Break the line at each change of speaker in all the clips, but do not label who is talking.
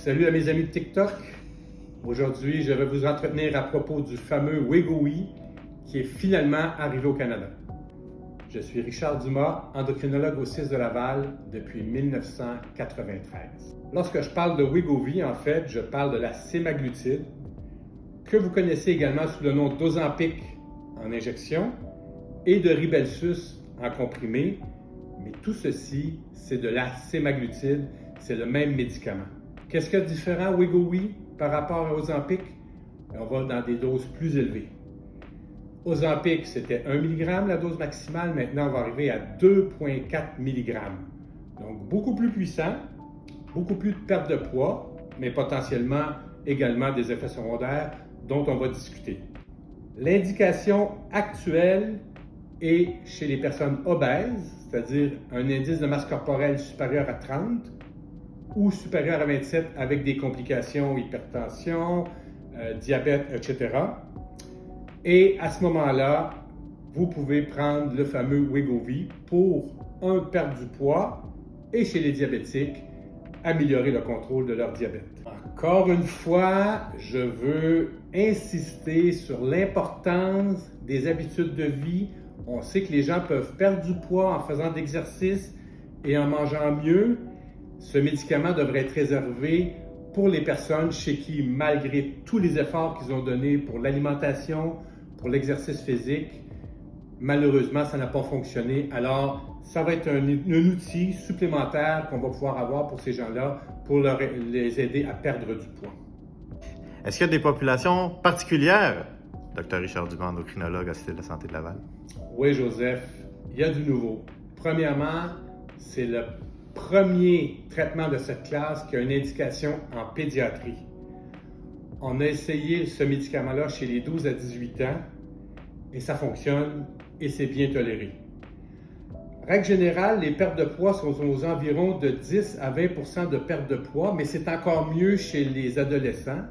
Salut à mes amis de TikTok. Aujourd'hui, je vais vous entretenir à propos du fameux Wegovy qui est finalement arrivé au Canada. Je suis Richard Dumas, endocrinologue au CIS de Laval depuis 1993. Lorsque je parle de Wegovy, en fait, je parle de la sémaglutide, que vous connaissez également sous le nom d'Ozempic en injection et de Rybelsus en comprimé, mais tout ceci, c'est de la sémaglutide, c'est le même médicament. Qu'est-ce qu'il y a de différent Wegovy par rapport à Ozempic? On va dans des doses plus élevées. Ozempic, c'était 1 mg la dose maximale. Maintenant, on va arriver à 2,4 mg. Donc, beaucoup plus puissant, beaucoup plus de perte de poids, mais potentiellement également des effets secondaires dont on va discuter. L'indication actuelle est chez les personnes obèses, c'est-à-dire un indice de masse corporelle supérieur à 30 ou supérieur à 27 avec des complications, hypertension, diabète, etc. Et à ce moment-là, vous pouvez prendre le fameux Wegovy pour, perdre du poids et chez les diabétiques, améliorer le contrôle de leur diabète. Encore une fois, je veux insister sur l'importance des habitudes de vie. On sait que les gens peuvent perdre du poids en faisant d'exercice et en mangeant mieux. Ce médicament devrait être réservé pour les personnes chez qui, malgré tous les efforts qu'ils ont donnés pour l'alimentation, pour l'exercice physique, malheureusement, ça n'a pas fonctionné. Alors, ça va être un outil supplémentaire qu'on va pouvoir avoir pour ces gens-là pour les aider à perdre du poids.
Est-ce qu'il y a des populations particulières, Dr Richard Dumas, endocrinologue à Cité de la Santé de Laval?
Oui, Joseph, il y a du nouveau. Premièrement, c'est le premier traitement de cette classe qui a une indication en pédiatrie. On a essayé ce médicament-là chez les 12 à 18 ans et ça fonctionne et c'est bien toléré. Règle générale, les pertes de poids sont aux environs de 10 à 20 % de perte de poids, mais c'est encore mieux chez les adolescents.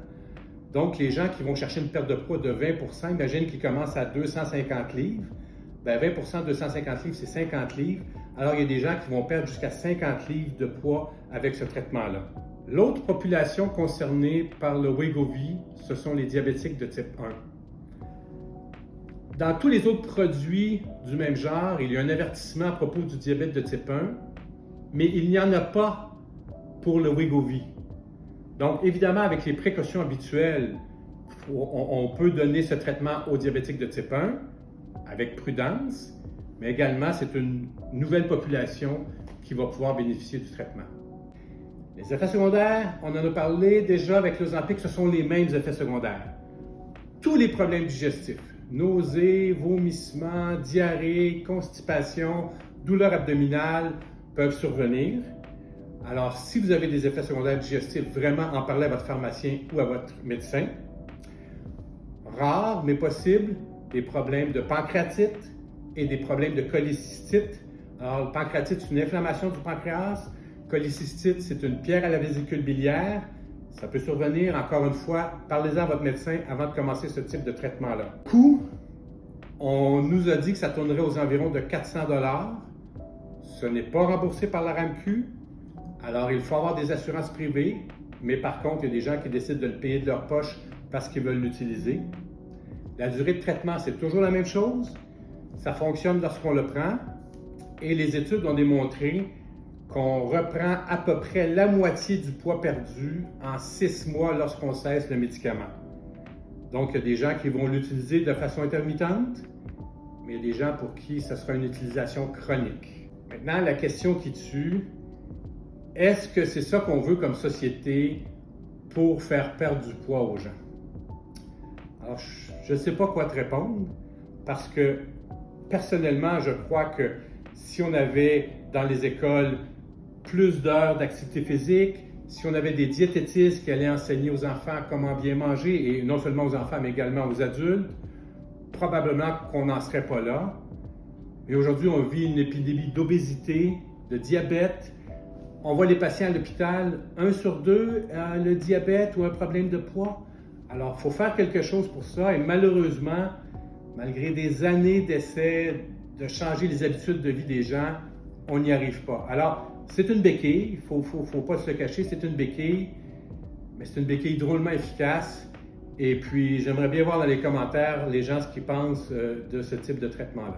Donc, les gens qui vont chercher une perte de poids de 20 %, imagine qu'ils commencent à 250 livres. Bien, 20 % de 250 livres, c'est 50 livres. Alors, il y a des gens qui vont perdre jusqu'à 50 livres de poids avec ce traitement-là. L'autre population concernée par le Wegovy, ce sont les diabétiques de type 1. Dans tous les autres produits du même genre, il y a un avertissement à propos du diabète de type 1, mais il n'y en a pas pour le Wegovy. Donc, évidemment, avec les précautions habituelles, on peut donner ce traitement aux diabétiques de type 1 avec prudence, mais également, c'est une nouvelle population qui va pouvoir bénéficier du traitement. Les effets secondaires, on en a parlé déjà avec l'Ozempic, ce sont les mêmes effets secondaires. Tous les problèmes digestifs, nausées, vomissements, diarrhée, constipation, douleurs abdominales peuvent survenir. Alors, si vous avez des effets secondaires digestifs, vraiment en parlez à votre pharmacien ou à votre médecin. Rares, mais possibles, des problèmes de pancréatite et des problèmes de cholécystite. Alors, le pancréatite, c'est une inflammation du pancréas. Cholécystite, c'est une pierre à la vésicule biliaire. Ça peut survenir, encore une fois, parlez-en à votre médecin avant de commencer ce type de traitement-là. Coût, on nous a dit que ça tournerait aux environs de 400 $. Ce n'est pas remboursé par la RAMQ. Alors, il faut avoir des assurances privées, mais par contre, il y a des gens qui décident de le payer de leur poche parce qu'ils veulent l'utiliser. La durée de traitement, c'est toujours la même chose. Ça fonctionne lorsqu'on le prend. Et les études ont démontré qu'on reprend à peu près la moitié du poids perdu en 6 mois lorsqu'on cesse le médicament. Donc, il y a des gens qui vont l'utiliser de façon intermittente, mais il y a des gens pour qui ce sera une utilisation chronique. Maintenant, la question qui tue, est-ce que c'est ça qu'on veut comme société pour faire perdre du poids aux gens? Alors, je ne sais pas quoi te répondre parce que personnellement, je crois que si on avait dans les écoles plus d'heures d'activité physique, si on avait des diététistes qui allaient enseigner aux enfants comment bien manger, et non seulement aux enfants, mais également aux adultes, probablement qu'on n'en serait pas là. Mais aujourd'hui, on vit une épidémie d'obésité, de diabète. On voit les patients à l'hôpital, 1 sur 2 a le diabète ou un problème de poids. Alors, il faut faire quelque chose pour ça et malheureusement, malgré des années d'essais de changer les habitudes de vie des gens, on n'y arrive pas. Alors, c'est une béquille, il ne faut pas se le cacher, c'est une béquille, mais c'est une béquille drôlement efficace. Et puis, j'aimerais bien voir dans les commentaires les gens ce qu'ils pensent de ce type de traitement-là.